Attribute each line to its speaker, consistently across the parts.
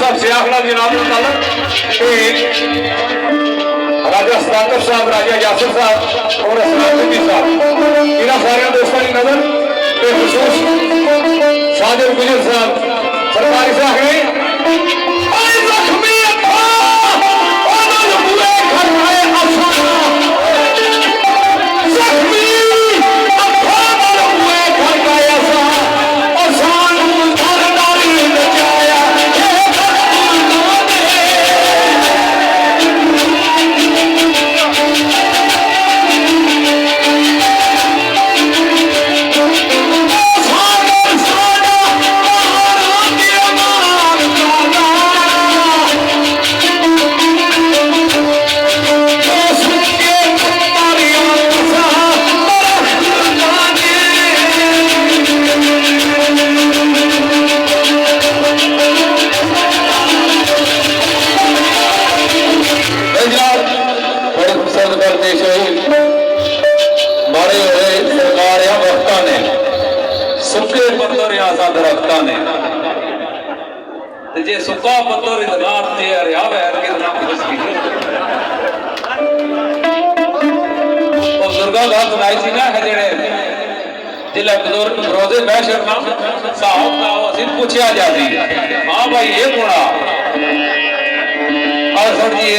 Speaker 1: साहब सियाखला जनाब राजा सदाकर साहब, राजा यासिर साहब और असलामुद्दीन साहब, इन्होंने सारे दोस्तों की नजर खसूस सादिर गुजर साहब सरकारी साहब जे सुका पत्थर इतनात जे हरिया वैर के नाम खुशकी और दुर्गा गाल सुनाई सी ना है जेड़े जिला बुजुर्ग रोजे बैशर नाम साहब का वसील पूछया जाती हां भाई ये कोड़ा और सर जी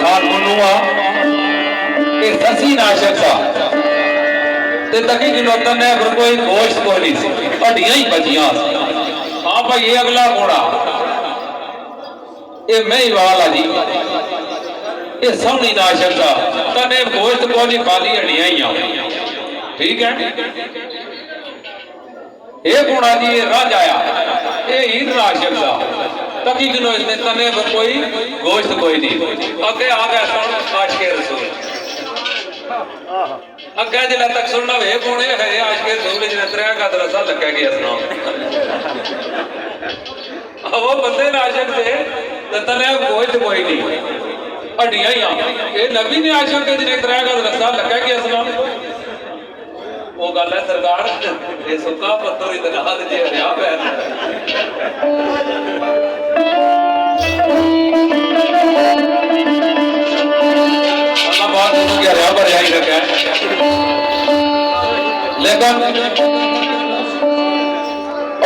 Speaker 1: खान मुनुआ के ससी नाशक सा ते तकी गिनोतन ने अगर कोई गोश्त को नहीं सी हड्डियां ही बचियां हां भाई ये अगला कोड़ा ये मैं ही वाला जी ये सोनी नाशक था तने गोश्त को नहीं खाली हड्डियां ही आ ठीक है ये गुणा जी ये राज आया ये हीर नाशक था तकी किनो इसने तने पर कोई गोश्त कोई नहीं आगे आ गया सुन आशिक रसूल अगे जिला तक सुनना वे कौन है आशिक रसूल जिने त्रै का दरसा लगा गया सुना वो बंदे नाशक थे तने गोश्त कोई नहीं हड्डियां ही आ ये नबी ने आशिक के जिने त्रै का दरसा लगा गया सुना वो गल है सरकार ये सुका पत्थर इतना जे हरिया पैर अल्लाह बात के हरिया भरिया ही रखा है लेकिन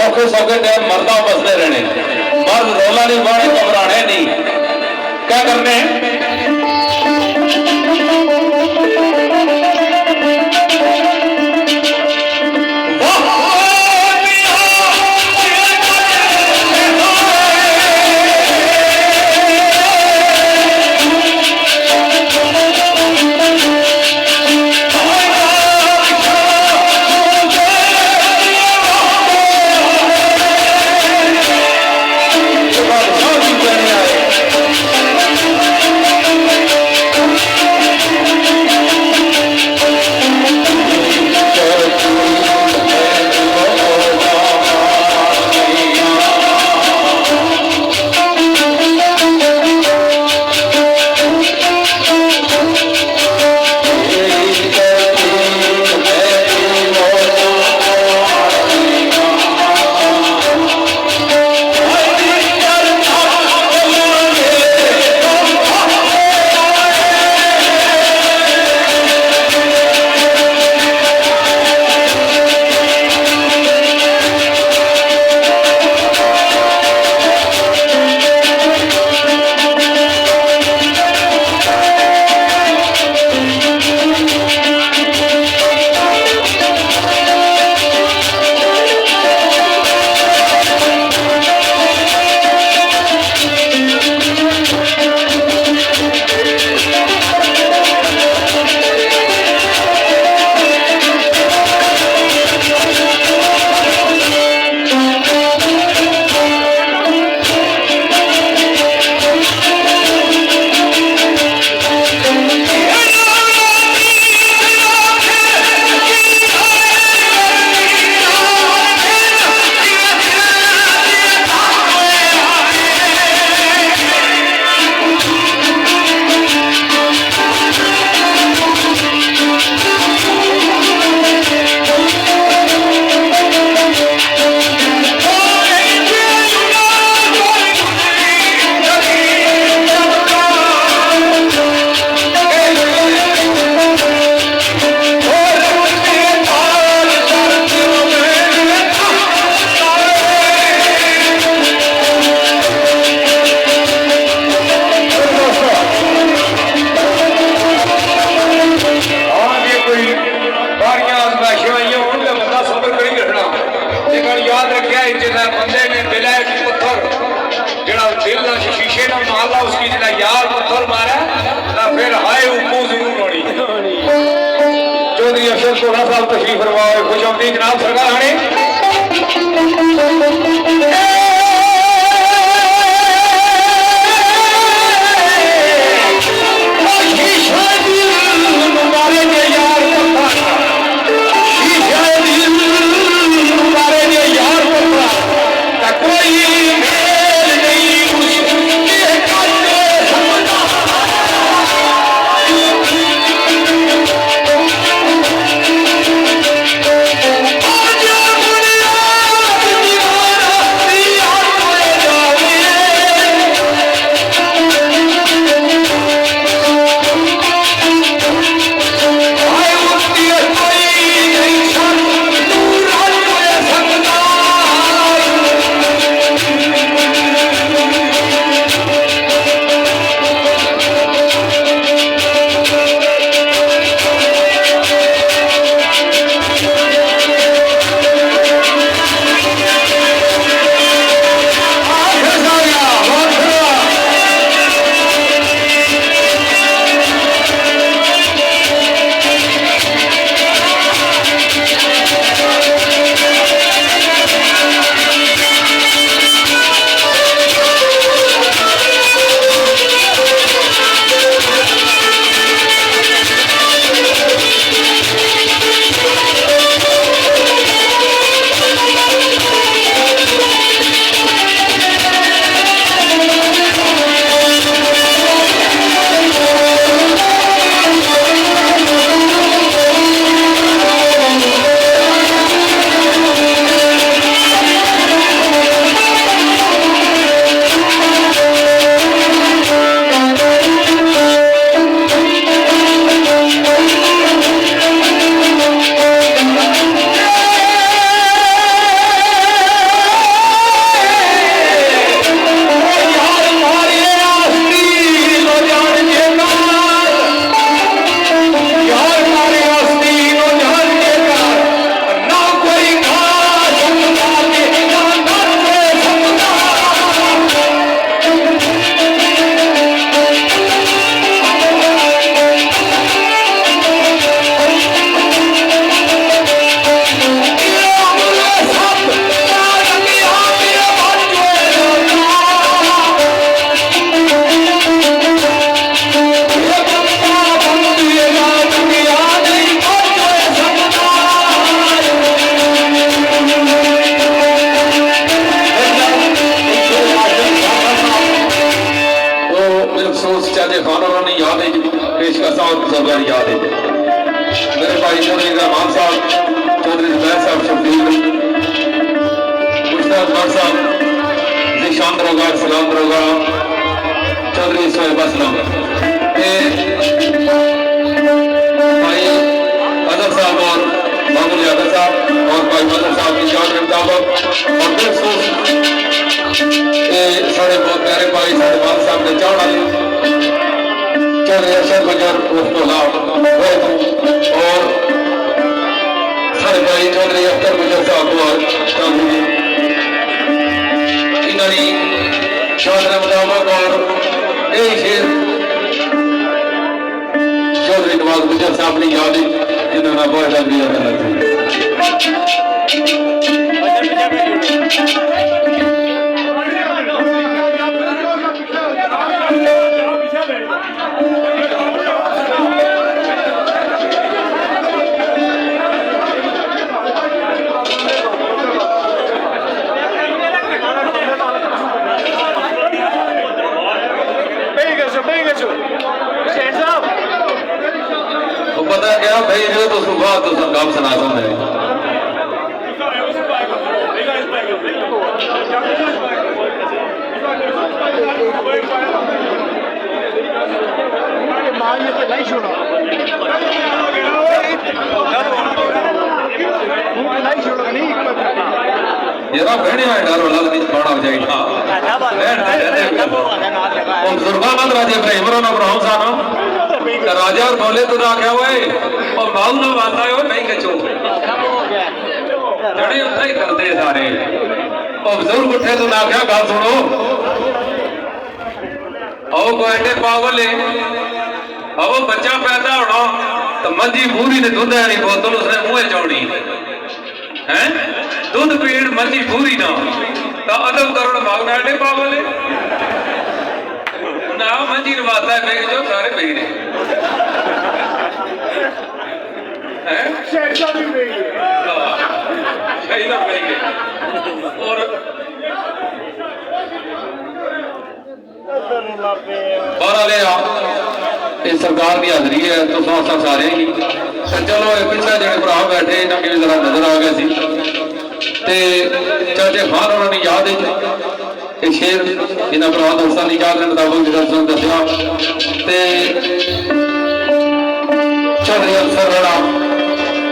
Speaker 1: औखे सौखे टाइम मरदा बसते रहने मर्द रोला नहीं बाने घबराने नहीं क्या करने
Speaker 2: जिला यार पत्थर मारा ना फिर हाय उम्मू जरूर होनी चौधरी अशरफ सोना साहब तशरीफ फरमाओ खुश आमदीद जनाब सरकार आने राजा और बोले तो ना क्या हुए और बाबू ना बाता है नहीं कचो जड़े उतना ही करते सारे और बुजुर्ग उठे तो ना क्या गाल सुनो
Speaker 1: आओ कोयटे पागल है आओ बच्चा पैदा होना तो मंजी पूरी ने दूध वाली बोतल उसने मुंह चौड़ी है दूध पीड़ मंजी पूरी ना तो अदब करो भागना एडे पागल है ना मंजी नवाता है बेग जो सारे बेग ने हैं
Speaker 3: शहजा भी नहीं है
Speaker 1: सही ना बेग और बारह ले सरकार की हाजरी है तो सारे ही चलो पिछले जो भरा बैठे इन्होंने भी जरा नजर आ गया चाचे खान उन्होंने याद है शेर जिन्हें भरा दोस्तों की याद के मुताबिक दर्शन दसिया चौधरी अफसर राणा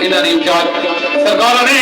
Speaker 1: इन्होंने सरकार ने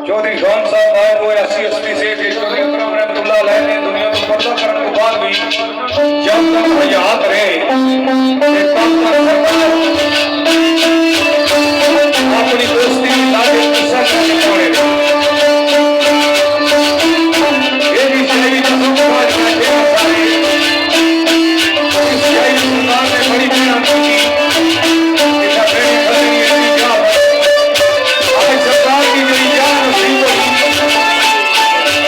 Speaker 2: चौधरी खान साहब आए वो SC से चौधरी अकरम रहमतुल्लाह अलैह ने दुनिया को पर्दा करने के बाद भी जब तक हयात रहे तब तक सरकार अपनी दोस्ती लागे किस्सा करने पड़े ये भी शहीद समाज के सारे इस शहीद सरकार ने बड़ी मेहनत की सरकार की मेरी जान नसीब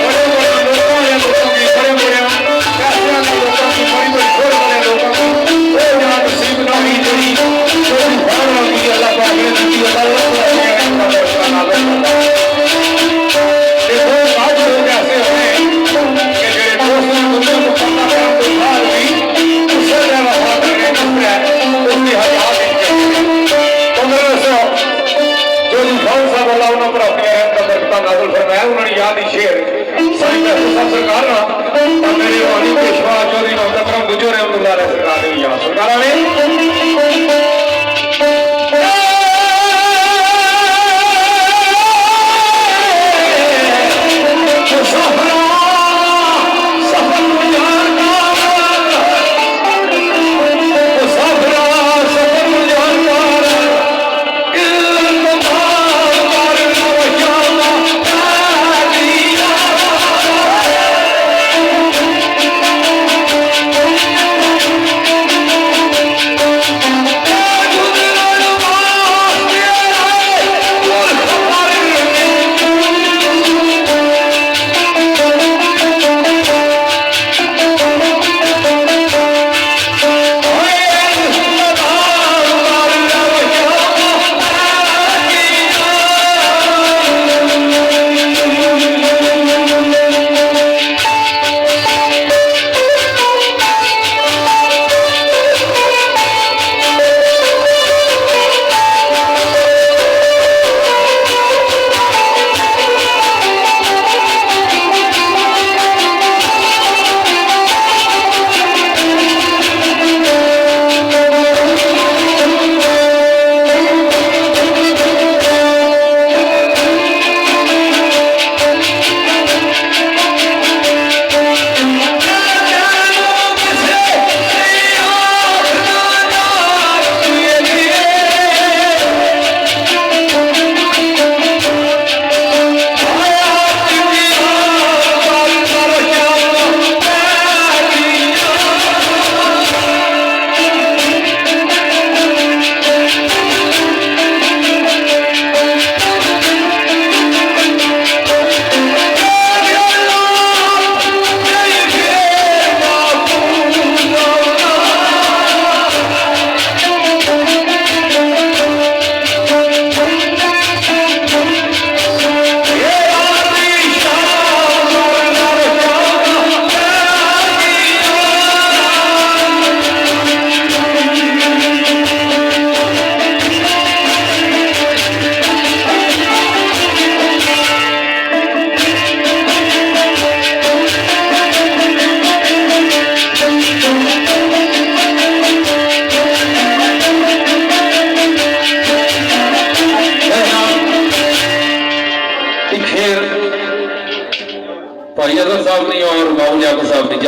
Speaker 2: बड़े बड़े लोगों ने लोगों की बड़े बड़े पैसे वाले लोगों की बड़ी बड़ी छोड़ वाले लोगों की वो जान नसीब ना हुई जड़ी छोटी भाड़ होगी अल्लाह पाक ने दी अल्लाह का नाम देखो आज लोग ऐसे हैं कि जेरे दोस्त ने दुनिया को पता है तो बाहर भी उससे ज्यादा बात करने का है उसकी हयात तो मेरे से चौधरी खान साहब अल्लाह उन्होंने पर अपनी रहमत का बरकत नाज़िल फरमाया उन्होंने याद ही शेर साईं का सरकार ना और मेरे वाली पेशवा चौधरी मोहम्मद अकरम गुजर रहमतुल्लाह अलैह सरकार ने याद सरकार ने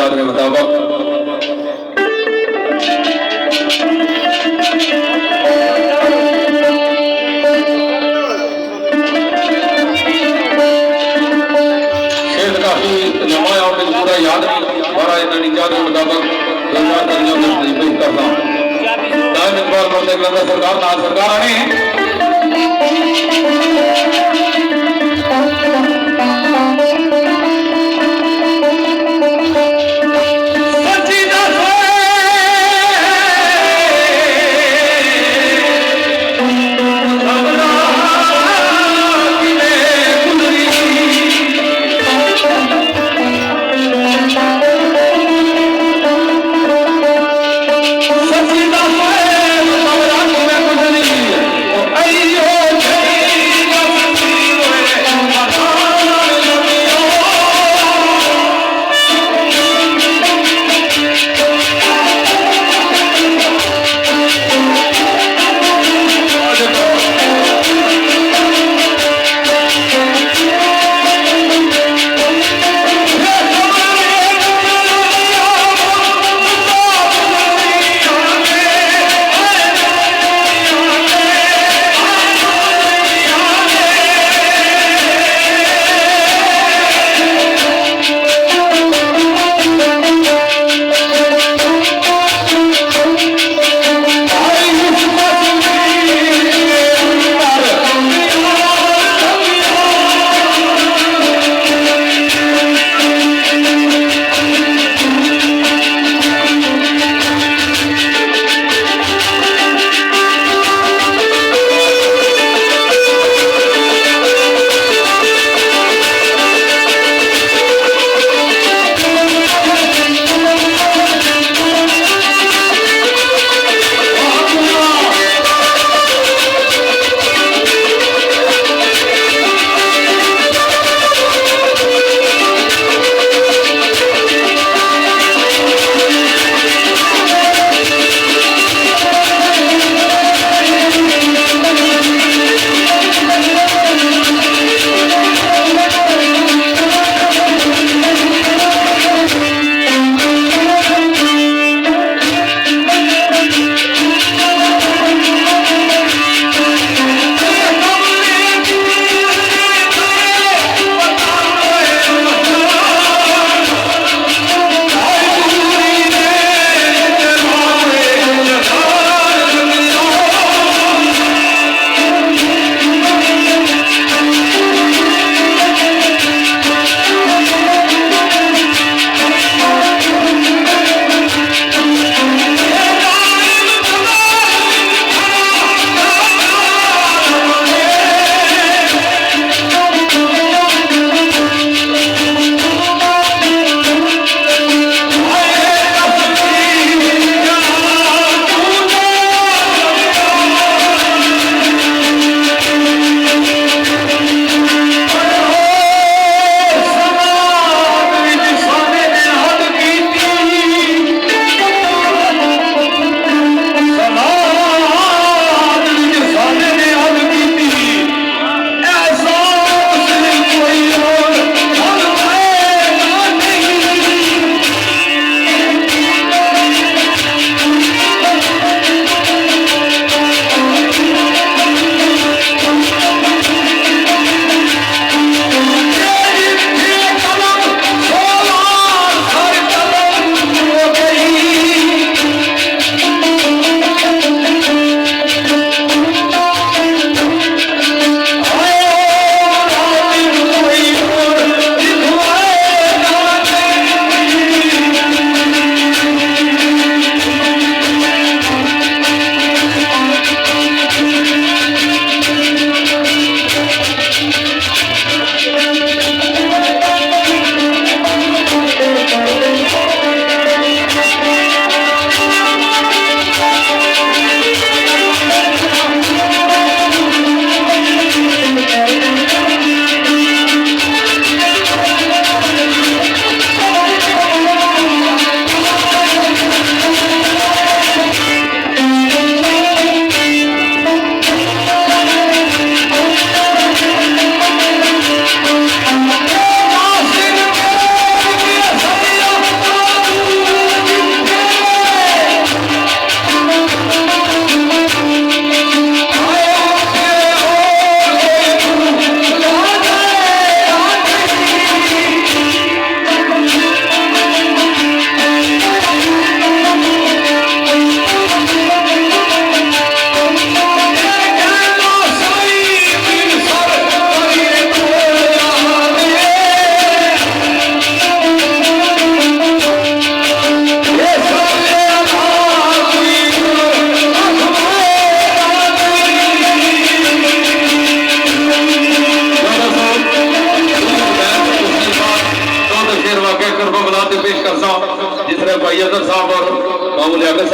Speaker 1: याद के मुताबिक शेर काफी लंबा है और पूरा याद नहीं बड़ा इतना याद के मुताबिक दो चार तरीकों से पेश करता हूँ दान इकबाल बोलते हैं सरकार ना सरकार आने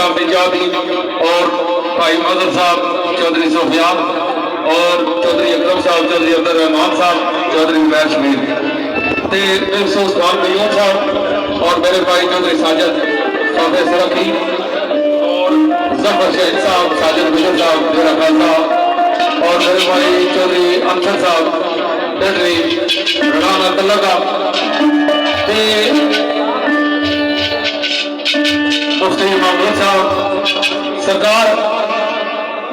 Speaker 1: साहब निजामी और भाई मदर साहब चौधरी सुफियान और चौधरी अकरम साहब, चौधरी अब्दुल रहमान साहब, चौधरी उमैर शमीर उस्मान मयून साहब और मेरे भाई चौधरी साजिद साफे सरफी और जफर शहीद साहब, साजिद बिजर साहब, मेरा खालसा और मेरे भाई चौधरी अंसर साहब, चौधरी रनान अब्दुल्ला का मुफ्ती महमूद साहब सरकार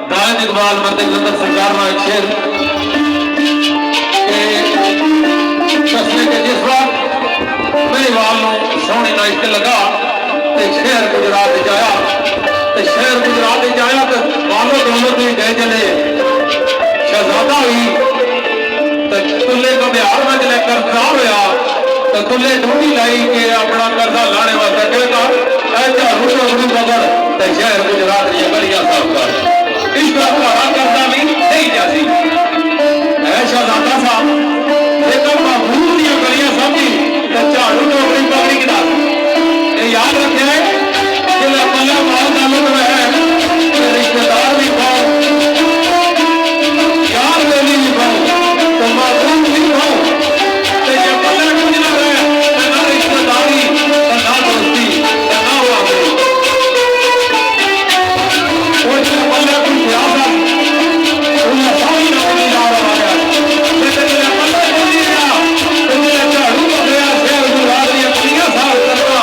Speaker 1: दानिश इकबाल मर्द सरकार में एक शेर फसले के जिस बात मेरे वाल सोहने का इश्क लगा तो शहर गुजरात जाया तो शहर गुजरात जाया तो वालों दोनों भी गए चले शहजादा हुई तो तुले का बिहार में चले कर्जा होया तो तुले ढूंढी लाई के अपना कर्जा लाने वास्ते कहता बगड़ तो शहर गुजरात ये गलियां साफ कर इस बात का कर्जा भी नहीं जाती है शहजादा साहब लेकिन महबूब दी गलियां साफी तो झाड़ू तो अपनी पगड़ी गिरा याद रखे जिला पल्ला माल दालत में है रिश्तेदार भी पाओ यार वेली भी पाओ तो महबूब भी पाओ तो ये पल्ला कुछ ना रहे तो ना रिश्तेदारी तो ना दोस्ती तो ना हुआ वो जो पल्ला कुछ याद है उन्हें सारी नौकरी ला रहा है लेकिन जिला पल्ला कुछ नहीं रहा तो जिला झाड़ू पकड़िया शेर गुजरात ये गलियां साफ करना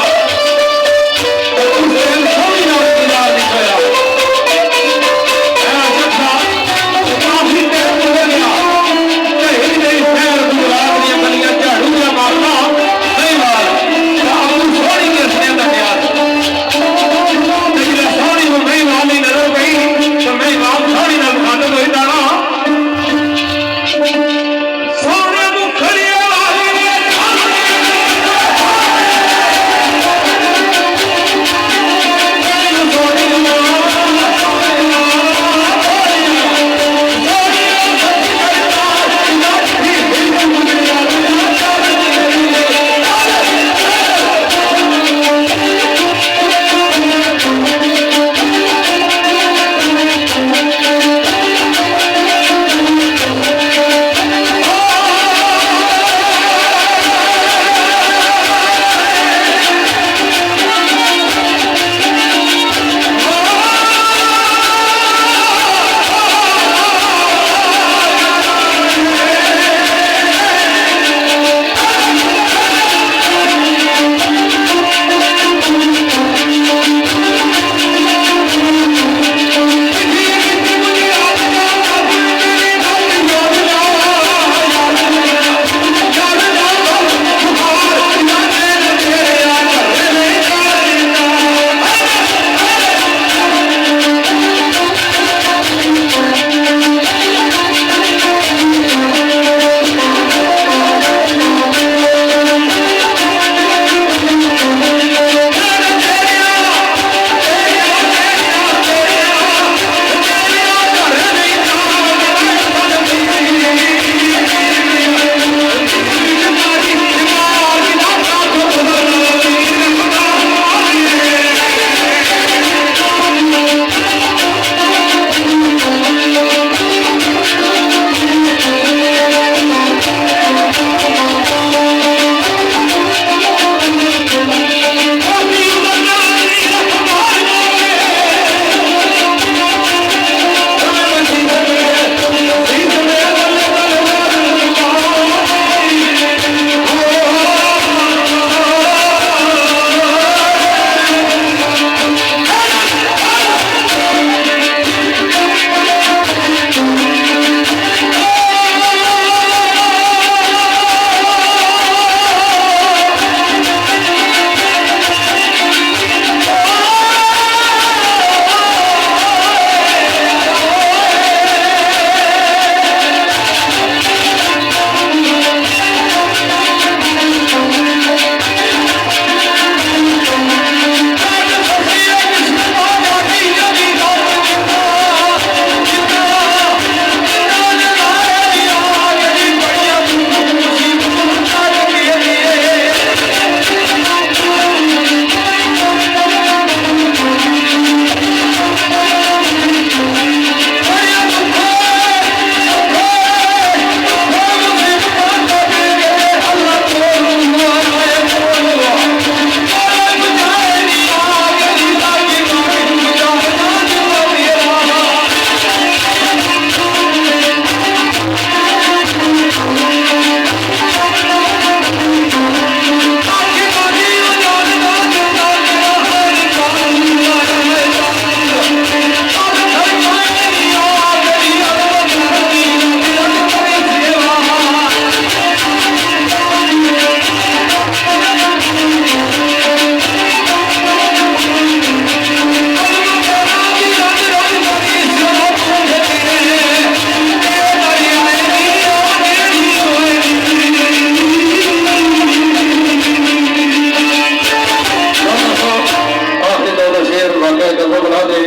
Speaker 1: बुला दे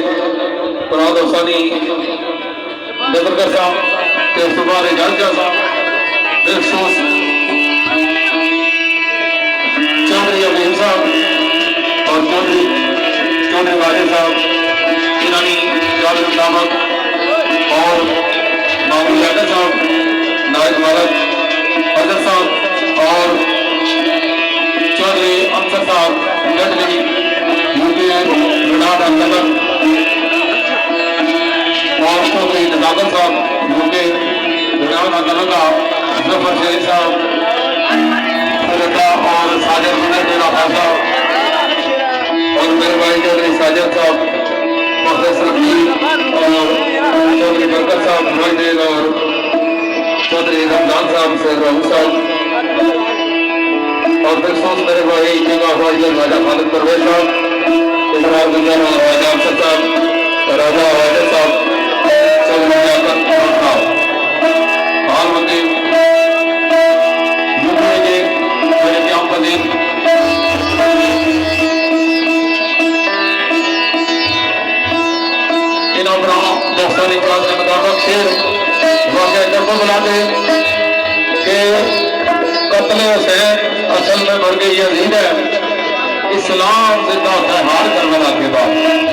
Speaker 1: पुराद हसानी नजरगर साहब ते सुबह जांचा साहब बेखसूस चौधरी अमीर साहब और चौधरी वाजिद साहब इन्होंने जाल मुताबिक और मामूल यादव साहब नायक मालक अजहर साहब और चौधरी अमसर साहब गढ़ली यूपी गडाद अहमद और चौधरी नजाकत साहब यूपी गडाद अहमद जफर शेख साहब और साजिद मेरा खासा और मेरे भाई चौधरी साजिद साहब प्रोफेसर और चौधरी बरकत साहब मुहिद्दीन और चौधरी रमजान साहब से रहू साहब और फिर सोच मेरे भाई जगह राजा खालिद परवेज साहब इजरार गुजर और राजा अफसर साहब राजा वाजिद साहब चौधरी लियाकत साहब हाल मंदिर बुलाते कि कत्ल हुसैन असल में बढ़ गई यजीद है इस्लाम जिंदा है हार करबला के बाद